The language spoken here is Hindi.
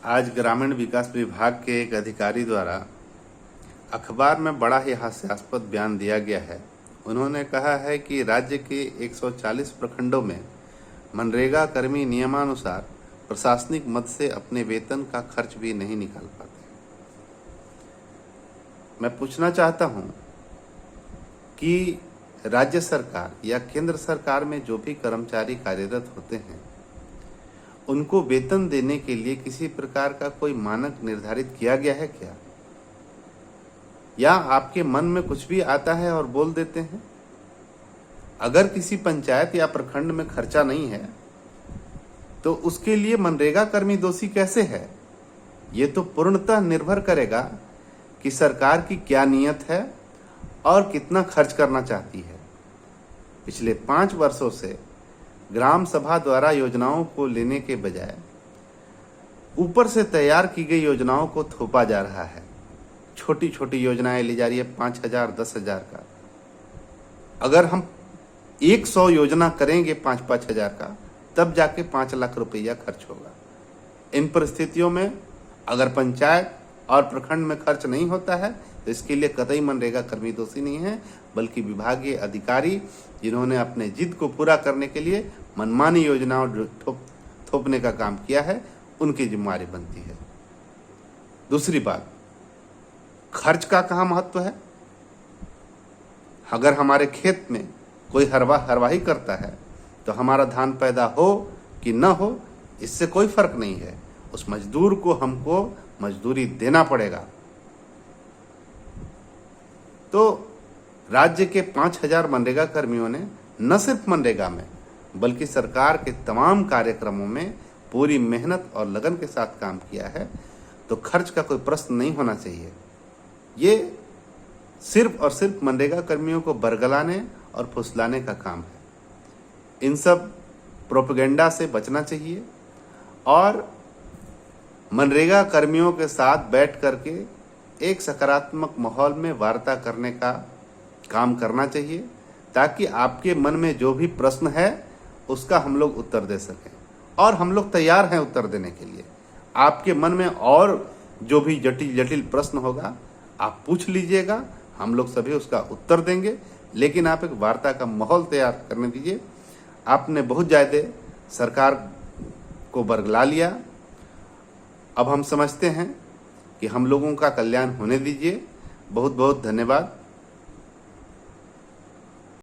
आज ग्रामीण विकास विभाग के एक अधिकारी द्वारा अखबार में बड़ा ही हास्यास्पद बयान दिया गया है। उन्होंने कहा है कि राज्य के 140 प्रखंडों में मनरेगा कर्मी नियमानुसार प्रशासनिक मद से अपने वेतन का खर्च भी नहीं निकाल पाते। मैं पूछना चाहता हूं कि राज्य सरकार या केंद्र सरकार में जो भी कर्मचारी कार्यरत होते हैं, उनको वेतन देने के लिए किसी प्रकार का कोई मानक निर्धारित किया गया है क्या? या आपके मन में कुछ भी आता है और बोल देते हैं? अगर किसी पंचायत या प्रखंड में खर्चा नहीं है तो उसके लिए मनरेगा कर्मी दोषी कैसे है? ये तो पूर्णतः निर्भर करेगा कि सरकार की क्या नीयत है और कितना खर्च करना चाहती है। पिछले 5 वर्षों से ग्राम सभा द्वारा योजनाओं को लेने के बजाय ऊपर से तैयार की गई योजनाओं को थोपा जा रहा है। छोटी छोटी योजनाएं ली जा रही है, 5,000 10,000 का। अगर हम 100 योजना करेंगे 5-5 हजार का, तब जाके 5 लाख रुपया खर्च होगा। इन परिस्थितियों में अगर पंचायत और प्रखंड में खर्च नहीं होता है तो इसके लिए कतई मनरेगा कर्मी दोषी नहीं है, बल्कि विभागीय अधिकारी जिन्होंने अपने जिद को पूरा करने के लिए मनमानी योजनाओं थोपने का काम किया है, उनकी जिम्मेदारी बनती है। दूसरी बात, खर्च का कहाँ महत्व है? अगर हमारे खेत में कोई हरवाही करता है तो हमारा धान पैदा हो कि न हो, इससे कोई फर्क नहीं है। उस मजदूर को हमको मजदूरी देना पड़ेगा। तो राज्य के 5,000 मनरेगा कर्मियों ने न सिर्फ मनरेगा में बल्कि सरकार के तमाम कार्यक्रमों में पूरी मेहनत और लगन के साथ काम किया है, तो खर्च का कोई प्रश्न नहीं होना चाहिए। ये सिर्फ और सिर्फ मनरेगा कर्मियों को बरगलाने और फुसलाने का काम है। इन सब प्रोपेगेंडा से बचना चाहिए और मनरेगा कर्मियों के साथ बैठ करके एक सकारात्मक माहौल में वार्ता करने का काम करना चाहिए, ताकि आपके मन में जो भी प्रश्न है उसका हम लोग उत्तर दे सकें। और हम लोग तैयार हैं उत्तर देने के लिए। आपके मन में और जो भी जटिल जटिल प्रश्न होगा आप पूछ लीजिएगा, हम लोग सभी उसका उत्तर देंगे, लेकिन आप एक वार्ता का माहौल तैयार करने दीजिए। आपने बहुत ज़्यादा सरकार को बरगला लिया। अब हम समझते हैं कि हम लोगों का कल्याण होने दीजिए। बहुत बहुत धन्यवाद।